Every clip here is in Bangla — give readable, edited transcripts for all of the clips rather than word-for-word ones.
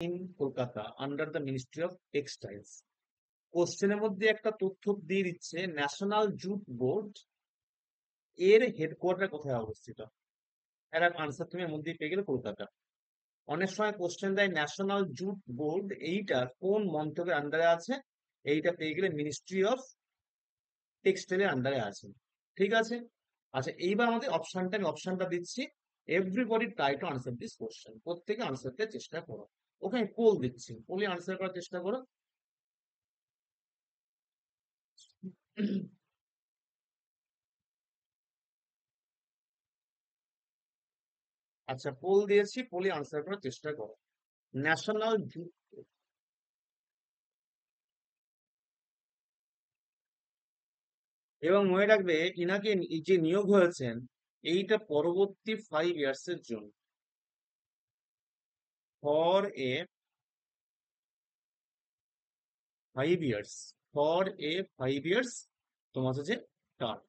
In Kolkata under the ministry of textiles. কোশ্চেনের মধ্যে একটা তথ্য দিয়ে দিচ্ছে ন্যাশনাল জুট বোর্ড এর হেডকোয়ার্টার কোথায় অবস্থিত। এর আনসার তুমি এর মধ্যেই পেয়ে গেলে কলকাতা। অনেক সময় কোশ্চেন দেয় ন্যাশনাল জুট বোর্ড এইটা কোন মন্ত্রকের আন্ডারে আছে, এইটা পেয়ে গেলে মিনিস্ট্রি অফ টেক্সটাইলের আন্ডারে আছে। ঠিক আছে। আচ্ছা, এইবার আমাদের আমি অপশনটা দিচ্ছি। Everybody try to answer this question, প্রত্যেকে আনসার দেওয়ার চেষ্টা করো। ওখানে পোল দিচ্ছি, পোলে আনসার করার চেষ্টা করো। আচ্ছা, পোল দিয়েছি, পোলে আনসার করার চেষ্টা করো। ন্যাশনাল জুট, এবং মনে রাখবে ইনাকে যে নিয়োগ হয়েছেন এইটা পরবর্তী 5 ইয়ার্স এর জন্য, for a 5 years, for a 5 years তোমার হচ্ছে যে term,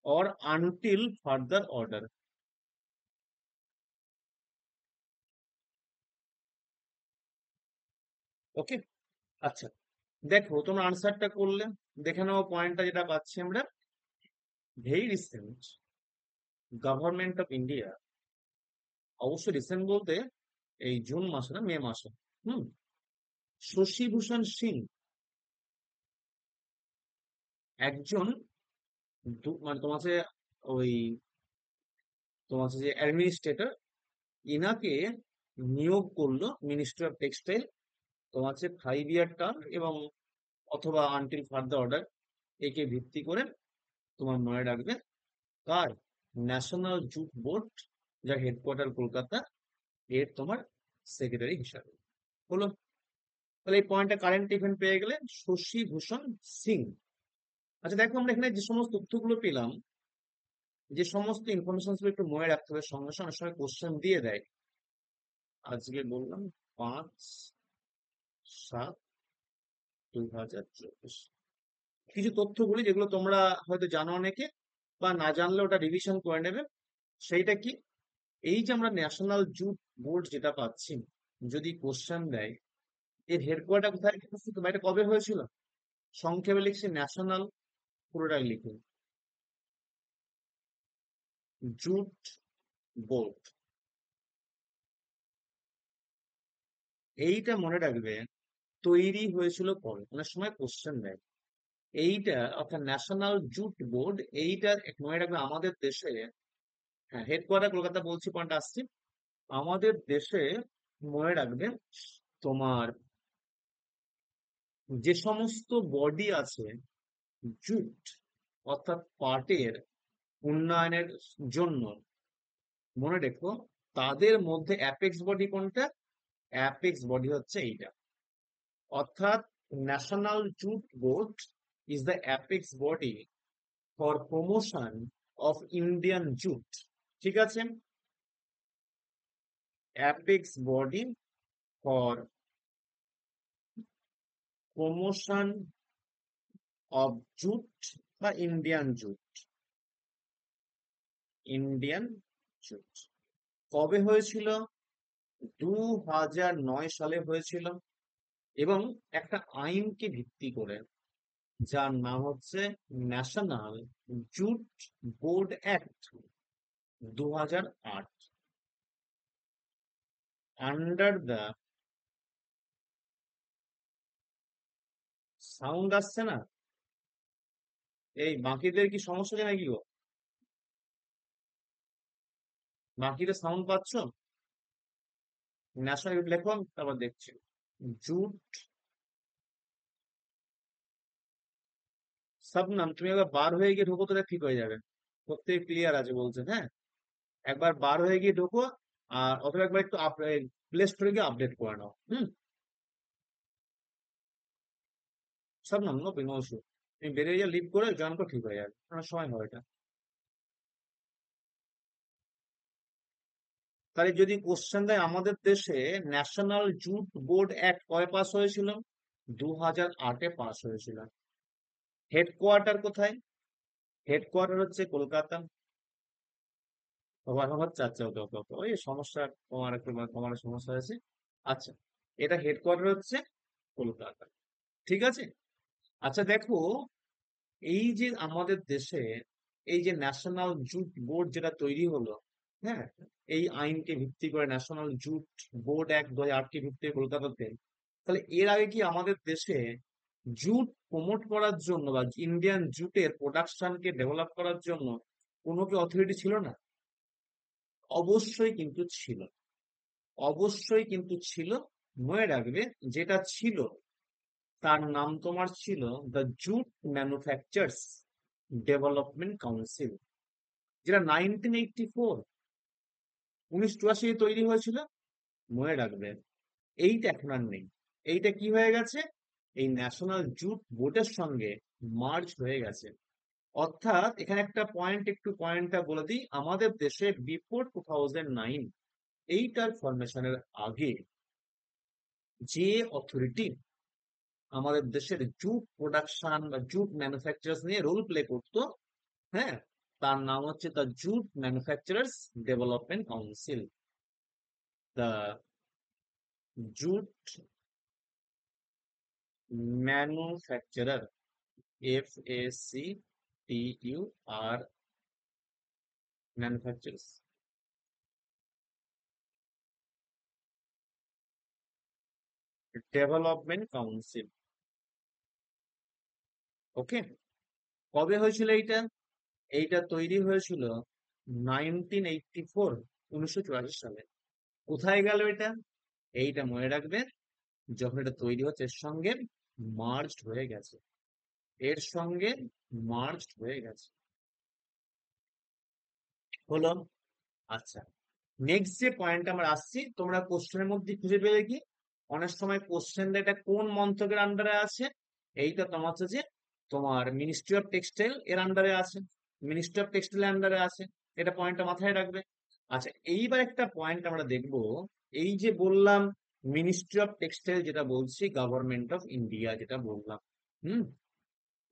or until further order. Okay. আচ্ছা, দেখো তোমরা আনসারটা করলে, দেখে নাও পয়েন্টটা যেটা পাচ্ছি আমরা। Very recent government of India, অবশ্যই রিসেন্ট বলতে এই জুন মাসে না, মে মাসে। হুম। শশীভূষণ সিং, একজন মানে তোমার হচ্ছে ওই তোমার হচ্ছে যে অ্যাডমিনিস্ট্রেটর, ইনাকে নিয়োগ করলো মিনিস্ট্রি অফ টেক্সটাইল। তোমার হচ্ছে 5 ইয়ার টার্ম এবং অথবা আনটিল ফার্দার অর্ডার, একে ভিত্তি করে তোমার মনে রাখবে কার, ন্যাশনাল জুট বোর্ড, যার হেডকোয়ার্টার কলকাতা, এর তোমার সেক্রেটারি হিসাবে হলো। তাহলে এই পয়েন্টটা কারেন্ট ইভেন্ট পেয়ে গেলে শশী ভূষণ সিং। আচ্ছা দেখো, আমরা এখানে যে সমস্ত তথ্যগুলো পেলাম, যে সমস্ত ইনফরমেশন গুলো একটু মনে রাখতে হবে, সঙ্গে সঙ্গে অনেক সময় কোশ্চেন দিয়ে দেয়। আজকে বললাম 5/7/2024। কিছু তথ্যগুলি যেগুলো তোমরা হয়তো জানো অনেকে, বা না জানলে ওটা রিভিশন করে নেবে। সেইটা কি, এই যে আমরা ন্যাশনাল জুট বোর্ড যেটা পাচ্ছি, যদি কোশ্চেন দেয় এর হেডকোয়ার্টার কোথায় অবস্থিত বা এটা কবে হয়েছিল, সংক্ষেপে লিখছি ন্যাশনাল, পুরোটাই লিখুন জুট বোর্ড। এইটা মনে রাখবে তৈরি হয়েছিল কবে, অনেক সময় কোশ্চেন দেয়। এইটা অর্থাৎ ন্যাশনাল জুট বোর্ড, এইটা মনে রাখবে আমাদের দেশে, হ্যাঁ হেডকোয়ার্টার কলকাতা বলছি, পয়েন্ট আসছি। আমাদের দেশে মনে রাখবেন তোমার যে সমস্ত বডি আছে জুট অর্থাৎ পাটের উন্নয়নের জন্য, মনে রেখো তাদের মধ্যে অ্যাপেক্স বডি কোনটা, অ্যাপেক্স বডি হচ্ছে এইটা। অর্থাৎ national jute board is the apex body for promotion of Indian jute. ঠিক আছে, apex body for promotion of jute বা ইন্ডিয়ান জুট, ইন্ডিয়ান জুট। কবে হয়েছিল, 2009 সালে হয়েছিল, এবং একটা আইনকে ভিত্তি করে যার নাম হচ্ছে national jute board act 2008। Under the, sound আসছে না, এই বাকিদের কি সমস্যা হচ্ছে নাকি গো, বাকিদের সাউন্ড পাচ্ছ? ন্যাশনাল লেখো, তারপর দেখছি। জুট, শবনম তুমি একবার বার হয়ে গিয়ে ঢোকো, তোরা ঠিক হয়ে যাবে। প্রত্যেক ক্লিয়ার আছে বলছে, হ্যাঁ। একবার বার হয়ে গিয়ে ঢোকো, আর অথবা একবার একটু প্লে স্টোরে গিয়ে আপডেট করে নাও। হুম। শবনম, নো নো ইস্যু, তুমি বেরিয়ে যা, লিভ করে জয়েন করে ঠিক হয়ে যাবে, অনেক সময় হয় এটা। তাহলে যদি কোশ্চেন দেয় আমাদের দেশে ন্যাশনাল জুট বোর্ড অ্যাক্ট কবে পাস হয়েছিল, 2008-এ পাস হয়েছিল। হেডকোয়ার্টার কোথায়, হেডকোয়ার্টার হচ্ছে কলকাতা। এখন হচ্ছে, আচ্ছা, ওকে ওকে ওকে, ওই সমস্যা, তোমার একটু তোমার সমস্যা হয়েছে। আচ্ছা, এটা হেডকোয়ার্টার হচ্ছে কলকাতা, ঠিক আছে। আচ্ছা দেখো, এই যে আমাদের দেশে এই যে ন্যাশনাল জুট বোর্ড যেটা তৈরি হলো, হ্যাঁ, এই আইনকে ভিত্তি করে ন্যাশনাল জুট বোর্ড অ্যাক্ট 2008 কে ভিত্তি করে কলকাতাতে, তাহলে এর আগে কি আমাদের দেশে জুট প্রমোট করার জন্য বা ইন্ডিয়ান জুটের প্রোডাকশনকে ডেভেলপ করার জন্য কোনো কি অথরিটি ছিল না? অবশ্যই কিন্তু ছিল, অবশ্যই কিন্তু ছিল। মনে রাখবে, যেটা ছিল তার নাম তোমার ছিল the jute manufacturers development council, যেটা 1984, 1984 তৈরি হয়েছিল। মনে রাখবে, এইটা এখন আর নেই। এইটা কি হয়ে গেছে? এই ন্যাশনাল জুট বোর্ডের সঙ্গে মার্জ হয়ে গেছে। অর্থাৎ এখানে একটা পয়েন্ট, একটু পয়েন্টটা বলে দিই, আমাদের দেশে বিফোর 2009, এইটার ফরমেশনের আগে যে অথরিটি আমাদের দেশের জুট প্রোডাকশন বা জুট ম্যানুফ্যাকচারার্স নিয়ে রোল প্লে করতো, হ্যাঁ, তার নাম হচ্ছে the jute manufacturers development council, the jute manufacturer, FACTUR, manufacturers development council. Okay, কবে হয়েছিল এইটা? এইটা তৈরি হয়েছিল 1984, 1984 সালে। কোথায় গেল এটা? এইটা মনে রাখবে, যখন এটা তৈরি হচ্ছে এর সঙ্গে মার্জড হয়ে গেছে, এর সঙ্গে মার্জড হয়ে গেছে, হলো। আচ্ছা, নেক্সট যে পয়েন্ট আমরা আসছি, তোমরা কোশ্চেনের মধ্যে খুঁজে পেলে কি, অনেক সময় কোশ্চেন এটা কোন মন্ত্রকের আন্ডারে আছে, এইটা তোমার হচ্ছে যে তোমার মিনিস্ট্রি অফ টেক্সটাইল এর আন্ডারে আছে, মিনিস্ট্রি অফ টেক্সটাইল আন্ডারে আছে, এটা পয়েন্টটা মাথায় রাখবে। আচ্ছা, এইবার একটা পয়েন্ট আমরা দেখব, এই যে বললাম মিনিস্ট্রি অফ টেক্সটাইল, যেটা বলছি গভর্নমেন্ট অফ ইন্ডিয়া, যেটা বললাম, hmm,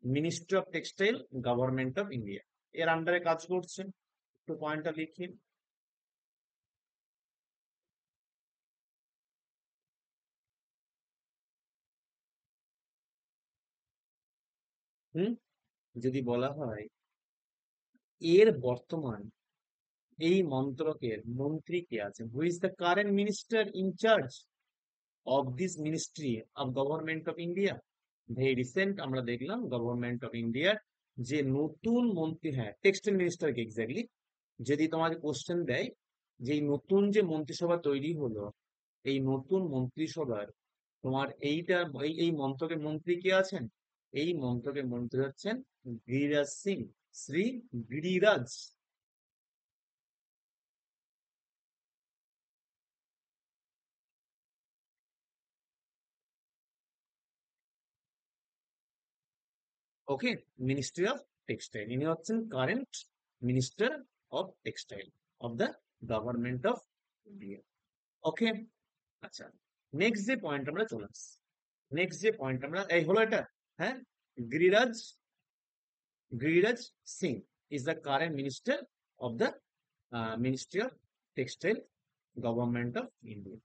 ministry of textile government of India এর আন্ডারে কাজ করছে, একটু পয়েন্টটা লিখি। হুম, যদি বলা হয় এর বর্তমান এই মন্ত্রকের মন্ত্রী কে আছেন, who is the current minister incharge of this ministry of government of India? Very recent আমরা দেখলাম গভর্নমেন্ট অফ ইন্ডিয়ার যে নতুন মন্ত্রী, হ্যাঁ, টেক্সটাইল মিনিস্টারকে এক্স্যাক্টলি, যদি তোমাকে কোশ্চেন দেয় যে এই নতুন যে মন্ত্রিসভা তৈরি হলো, এই নতুন মন্ত্রিসভার তোমার এইটা এই মন্ত্রকের মন্ত্রী কে আছেন? এই মন্ত্রকের মন্ত্রী হচ্ছেন Giriraj Singh, Shri Giriraj. Okay, ministry of textile, ইনি হচ্ছেন current minister of textile of the government of India. Okay, আচ্ছা, নেক্সট যে পয়েন্ট আমরা চলে আসছি, নেক্সট যে পয়েন্ট আমরা, এই হলো এটা, হ্যাঁ, Giriraj, Giriraj Singh is the current minister of the ministry of textile government of India.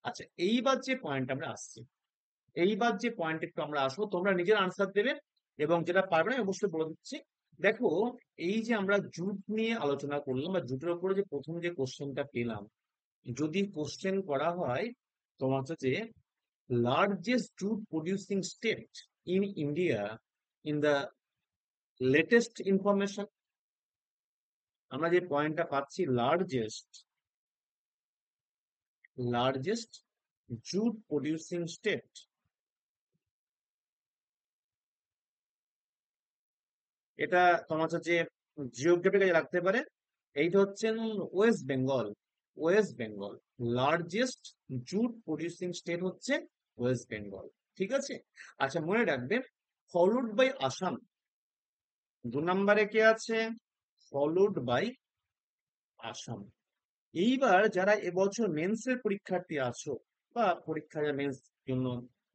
আচ্ছা, এইবার যে পয়েন্ট আমরা আসছি, এইবার যে পয়েন্ট একটু আমরা আসবো, তোমরা নিজের আনসার দেবে, এবং যেটা পারবে না অবশ্যই বলে দিচ্ছি। দেখো, এই যে আমরা জুট নিয়ে আলোচনা করলাম বা জুটের উপরে যে প্রথম যে কোশ্চেনটা পেলাম, যদি কোশ্চেন করা হয় তোমার হচ্ছে যে largest jute producing state in India in the latest information, আমরা যে পয়েন্টটা পাচ্ছি largest, largest jute producing state, এটা তোমার হচ্ছে জিওগ্রাফি কাজে লাগতে পারে। এইটা হচ্ছেন West Bengal, West Bengal, largest jute producing state হচ্ছে ওয়েস্ট বেঙ্গল, ঠিক আছে। আচ্ছা, মনে রাখবে, ফলোড বাই আসাম, 2 নম্বরে কে আছে? Followed by Assam. এইবার যারা এবছর মেন্সের পরীক্ষার্থী আছো বা পরীক্ষা মেন্স জন্য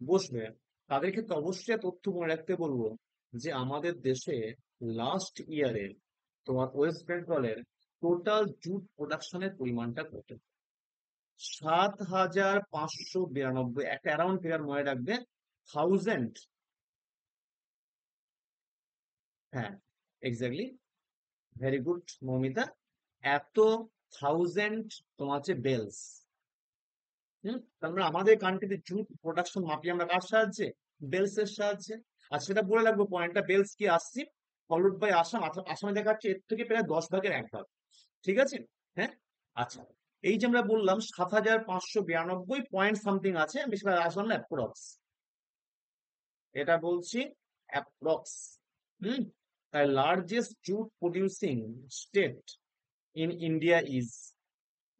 বসবে, তাদের ক্ষেত্রে অবশ্যই তথ্য মনে রাখতে বলবো যে আমাদের দেশে লাস্ট ইয়ারে তোমার ওয়েস্ট বেঙ্গলের টোটাল জুট প্রোডাকশনের পরিমাণটা কত? 7,592। একটা অ্যারাউন্ড ফিগার মনে রাখবে। থাউজেন্ড, হ্যাঁ, এক্স্যাক্টলি, ভেরি গুড মৌমিতা। এত থাউজেন্ড তোমার হচ্ছে বেলস। তার মানে আমাদের কান্ট্রিতে জুট প্রোডাকশন মাপি আমরা কার সাহায্যে? বেলস এর সাহায্যে। আর সেটা বলে রাখবো পয়েন্টটা, বেলস কি আসছি ফলোড বাই আসাম। আসামে দেখা যাচ্ছে এর থেকে প্রায় 10 ভাগের 1 ভাগ। ঠিক আছে, হ্যাঁ। আচ্ছা, এই যে আমরা বললাম 7,592 পয়েন্ট সামথিং আছে, আমি সেটা আসলাম অ্যাপ্রক্স, এটা বলছি অ্যাপ্রক্স। হুম তাই largest jute producing state in India is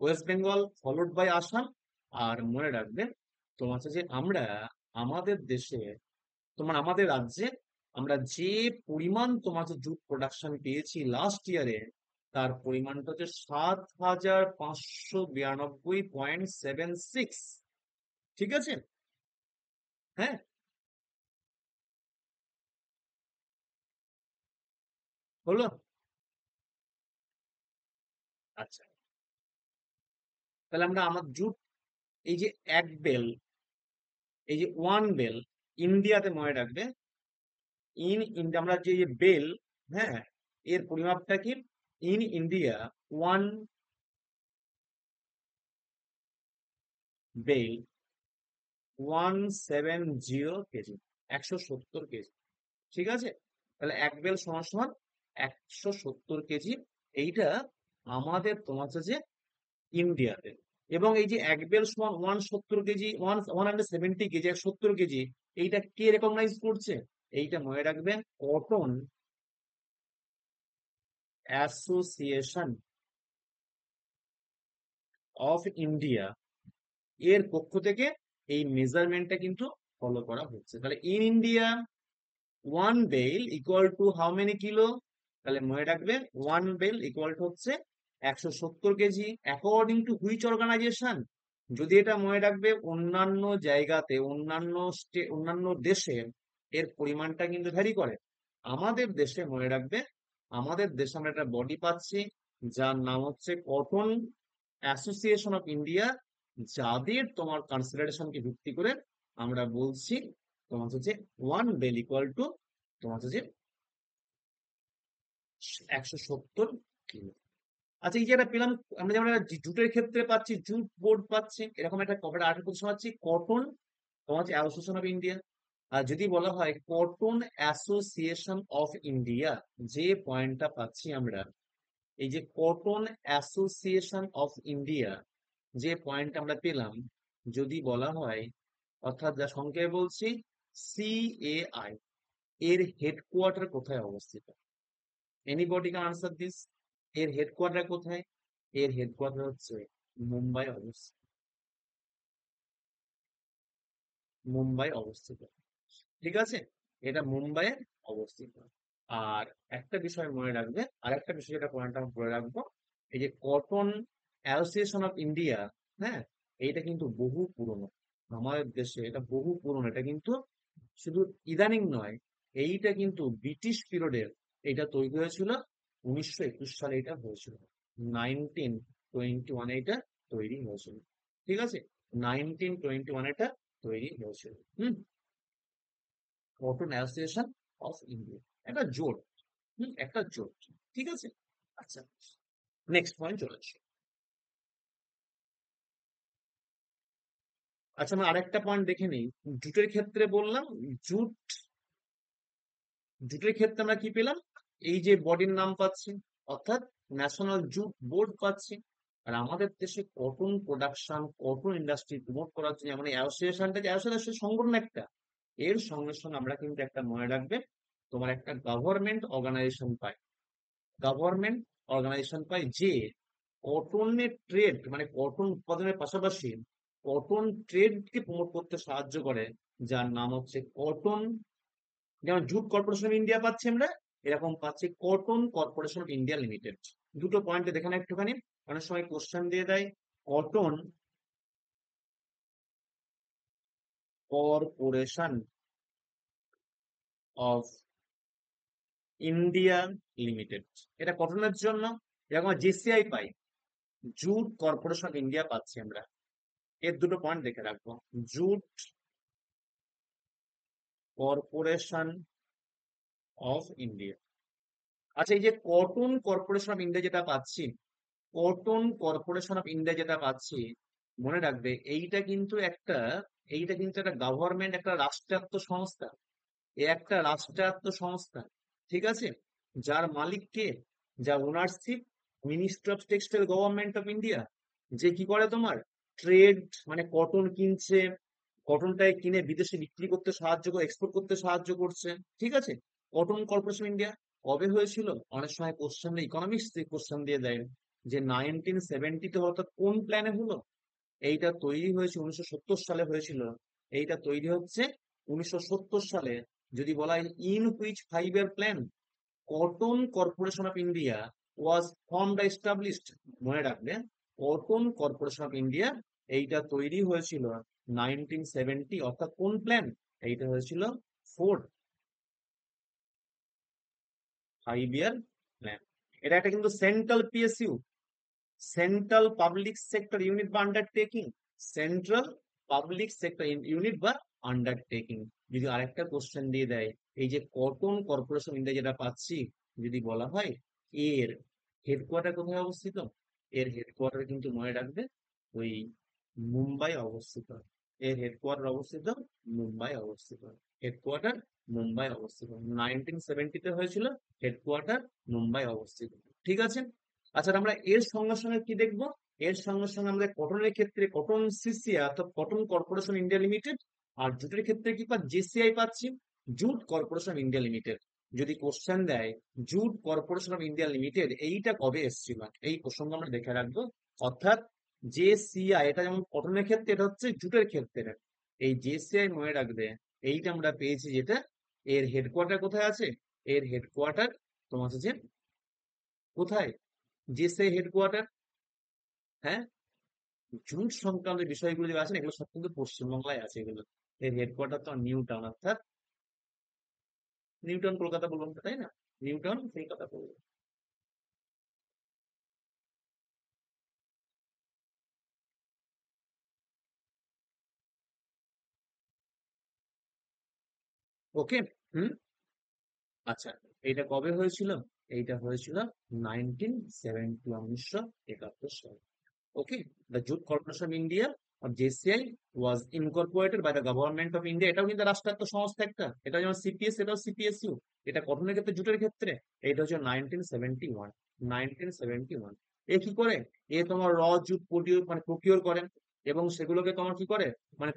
West Bengal followed by Assam. আর মনে রাখবেন তোমার হচ্ছে যে আমরা আমাদের দেশে, তোমার আমাদের রাজ্যে আমরা যে পরিমাণ তোমার হচ্ছে জুট প্রোডাকশন পেয়েছি লাস্ট ইয়ারে, তার পরিমাণটা হচ্ছে 7,592.76। ঠিক আছে, হ্যাঁ, হলো। আচ্ছা, তাহলে আমরা আমার জুট, এই যে এক বেল, এই যে ওয়ান বেল, ইন্ডিয়াতে মনে রাখবে, ইন্ডিয়া আমরা যে বেল, হ্যাঁ, এর পরিমাপটা কি? In India one bale 170 KG, 170 KG. ঠিক আছে, তাহলে এক বেল সমান সমান 170 কেজি। এইটা আমাদের তোমার হচ্ছে যে ইন্ডিয়াতে। এবং এই যে এক বেল সমান 170 কেজি, 170 কেজি, 170 কেজি, এইটা কে রেকগনাইজ করছে? এইটা মনে রাখবেন, কটন অ্যাসোসিয়েশন অফ ইন্ডিয়া এর পক্ষ থেকে এই মেজারমেন্টটা কিন্তু ফলো করা হচ্ছে। তাহলে in India one bale equal to how many kilo? তাহলে মনে রাখবে ওয়ান বেল ইকুয়াল টু হচ্ছে 170 KG, according to which organization? যদি এটা মনে রাখবে অন্যান্য জায়গাতে, অন্যান্য দেশে এর পরিমাণটা কিন্তু ভ্যারি করে। আমাদের দেশে মনে রাখবে, আমাদের দেশে আমরা একটা বডি পাচ্ছি যার নাম হচ্ছে কটন অ্যাসোসিয়েশন অফ ইন্ডিয়া, যাদের তোমার কনসিডারেশনকে ভিত্তি করে আমরা বলছি তোমার হচ্ছে ওয়ান বেল ইকুয়াল টু তোমার হচ্ছে 170 কিলো। আচ্ছা, এই যে এটা পেলাম, আমরা যেমন একটা জুটের ক্ষেত্রে পাচ্ছি জুট বোর্ড পাচ্ছি, এরকম একটা কভার আর্টিকেল প্রতিষ্ঠান পাচ্ছি কটন তোমার হচ্ছে অ্যাসোসিয়েশন অফ ইন্ডিয়া। আর যদি বলা হয় কটন অ্যাসোসিয়েশন অফ ইন্ডিয়া, যে পয়েন্টটা পাচ্ছি আমরা, এই যে কটন অ্যাসোসিয়েশন অফ ইন্ডিয়া যে পয়েন্ট আমরা পেলাম, যদি বলা হয়, অর্থাৎ যা সংক্ষেপে বলছি সিএআই, এর হেডকোয়ার্টার কোথায় অবস্থিত? Anybody can answer this? এর হেডকোয়ার্টার কোথায়? এর হেডকোয়ার্টার হচ্ছে মুম্বাই অবস্থিত। মুম্বাই অবস্থিত, ঠিক আছে, এটা মুম্বাইয়ে অবস্থিত। আর একটা বিষয় মনে রাখবে, আর একটা বিষয় যেটা পয়েন্ট আমি বলে রাখবো, এই যে কটন অ্যাসোসিয়েশন অফ ইন্ডিয়া, হ্যাঁ, এইটা কিন্তু বহু পুরনো আমাদের দেশে, এটা বহু পুরনো। এটা কিন্তু শুধু ইদানিং নয়, এইটা কিন্তু ব্রিটিশ পিরিয়ডের, এটা তৈরি হয়েছিল 1921 সালে, এটা হয়েছিল 1921, এটা তৈরি হয়েছিল। ঠিক আছে, 1921 এটা তৈরি হয়েছিল। কটন অ্যাসোসিয়েশন অফ ইন্ডিয়া, একটা জোট। একটা জোট, ঠিক আছে। আচ্ছা, নেক্সট পয়েন্ট চলে আসি। আচ্ছা, আমরা আরেকটা পয়েন্ট দেখে নিই। জুটের ক্ষেত্রে বললাম, জুট, জুটের ক্ষেত্রে আমরা কি পেলাম? এই যে বডির নাম পাচ্ছি, অর্থাৎ ন্যাশনাল জুট বোর্ড পাচ্ছি। আর আমাদের দেশে cotton production, cotton industry promote করার জন্য মানে অ্যাসোসিয়েশনটা, যে অ্যাসোসিয়েশন সংগঠন একটা, এর সঙ্গে সঙ্গে আমরা কিন্তু একটা মনে রাখবে, তোমার একটা গভর্নমেন্ট অর্গানাইজেশন পাই, গভর্নমেন্ট অর্গানাইজেশন পাই, যে কটনের ট্রেড মানে কটন উৎপাদনের পাশাপাশি কটন ট্রেডকে প্রমোট করতে সাহায্য করে, যার নাম হচ্ছে কটন, যেমন জুট কর্পোরেশন অফ ইন্ডিয়া পাচ্ছি আমরা, এরকম পাচ্ছি cotton corporation of India limited. দুটো পয়েন্টে দেখে না একটুখানি, অনেক সময় কোশ্চেন দিয়ে দেয়, cotton corporation of India limited, এটা কটনের জন্য। যেরকম JCI pi, jute corporation of India পাচ্ছি আমরা। এর দুটো পয়েন্ট দেখে রাখবো, জুট কর্পোরেশন অফ ইন্ডিয়া। আচ্ছা, এই যে কটন কর্পোরেশন অফ ইন্ডিয়া যেটা পাচ্ছি, কটন কর্পোরেশন অফ ইন্ডিয়া যেটা পাচ্ছি, মনে রাখবে এইটা কিন্তু একটা গভর্নমেন্ট, একটা রাষ্ট্রায়ত্ত সংস্থা। এ একটা রাষ্ট্রায়ত্ত সংস্থা, ঠিক আছে? যার মালিক কে? যার ownership ministry of textile government of India. যে কি করে তোমার ট্রেড, মানে কটন কিনছে, কটনটাকে কিনে বিদেশে বিক্রি করতে সাহায্য করে, এক্সপোর্ট করতে সাহায্য করছে, ঠিক আছে? কটন কর্পোরেশন ইন্ডিয়া কবে হয়েছিল? অনেক সময় কোশ্চেন ইকোনমিক্স কোশ্চেন দিয়ে দেয় যে 1970-তে, অর্থাৎ কোন প্ল্যানে হলো? এইটা তৈরি হয়েছে 1970 সালে হয়েছিল। এইটা তৈরি হচ্ছে 1970 সালে। যদি বলা হয় in which 5 year plan cotton corporation of India was formed established, মনে রাখবে কটন কর্পোরেশন অফ ইন্ডিয়া এইটা তৈরি হয়েছিল 1970, অর্থাৎ কোন প্ল্যান? এইটা হয়েছিল 4 5 ইয়ার প্ল্যান। এটা একটা কিন্তু central PSU, central public sector unit বা undertaking, central public sector unit বা আন্ডারটেকিং। যদি আরেকটা কোশ্চেন দিয়ে দেয়, এই যে কটন কর্পোরেশন ইন্ডিয়া যেটা পাচ্ছি, যদি বলা হয় এর হেডকোয়ার্টার কোথায় অবস্থিত, এর হেডকোয়ার্টার কিন্তু মনে রাখবে ওই মুম্বাই অবস্থিত। এর হেডকোয়ার্টার অবস্থিত মুম্বাই অবস্থিত, হেডকোয়ার্টার মুম্বাই অবস্থিত। 1970-তে হয়েছিল, হেডকোয়ার্টার মুম্বাই অবস্থিত, ঠিক আছে? আচ্ছা, আমরা এর সঙ্গে সঙ্গে কি দেখবো? এর সঙ্গে সঙ্গে আমরা কটনের ক্ষেত্রে কটন সিসিআই অর্থাৎ কটন কর্পোরেশন ইন্ডিয়া লিমিটেড, আর জুটের ক্ষেত্রে কি জেসিআই পাচ্ছি, জুট কর্পোরেশন ইন্ডিয়া লিমিটেড। যদি কোশ্চেন দেয় jute corporation of India limited এইটা কবে এসেছিল, এই প্রসঙ্গ আমরা দেখে রাখবো। অর্থাৎ জেসিআই, এটা যেমন কটনের ক্ষেত্রে, এটা হচ্ছে জুটের ক্ষেত্রে। এই জেসিআই মনে রাখবে, এইটা আমরা পেয়েছি যেটা, এর হেডকোয়ার্টার কোথায় আছে? এর হেডকোয়ার্টার তোমার হচ্ছে কোথায়? জেসিআই হেডকোয়ার্টার, হ্যাঁ। জুট সংক্রান্ত বিষয়গুলো যে আছে না, এগুলো সব কিন্তু পশ্চিমবাংলায় আছে এগুলো। এর হেডকোয়ার্টার তো নিউ টাউন, অর্থাৎ নিউ টাউন কলকাতা বললাম তো, তাই না? নিউ টাউন কলকাতা বলবো। ওকে। হুম। আচ্ছা, এটা কবে হয়েছিল? এইটা হয়েছিল 1970, 1971 সালে। Okay. The jute corporation India of JCI was incorporated by the government of India. এটাও কিন্তু রাষ্ট্রায়ত্ত সংস্থা একটা, এটা যেমন সিপিএস, এটাও সিপিএসইউ। এটা কটনের ক্ষেত্রে, জুটের ক্ষেত্রে এটা হচ্ছে 1971, 1971। এ কি করে? এ তোমার জুট মানে প্রকিওর করেন, এবং সেগুলোকে তোমার কি করে, মানে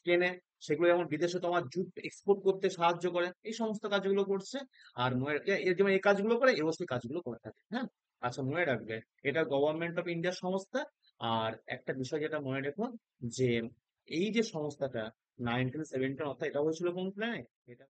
কেনে, সেগুলো যেমন বিদেশে তোমার জুট এক্সপোর্ট করতে সাহায্য করে, এই সমস্ত কাজগুলো করছে। আর এর যেমন এই কাজগুলো করে, এও সেই কাজগুলো করে থাকে, হ্যাঁ। আচ্ছা, মনে রাখবে এটা গভর্নমেন্ট অফ ইন্ডিয়ার সংস্থা। আর একটা বিষয় যেটা মনে রেখো, যে এই যে সংস্থাটা 1970, অর্থাৎ এটা হয়েছিল কোন প্ল্যানে? এটা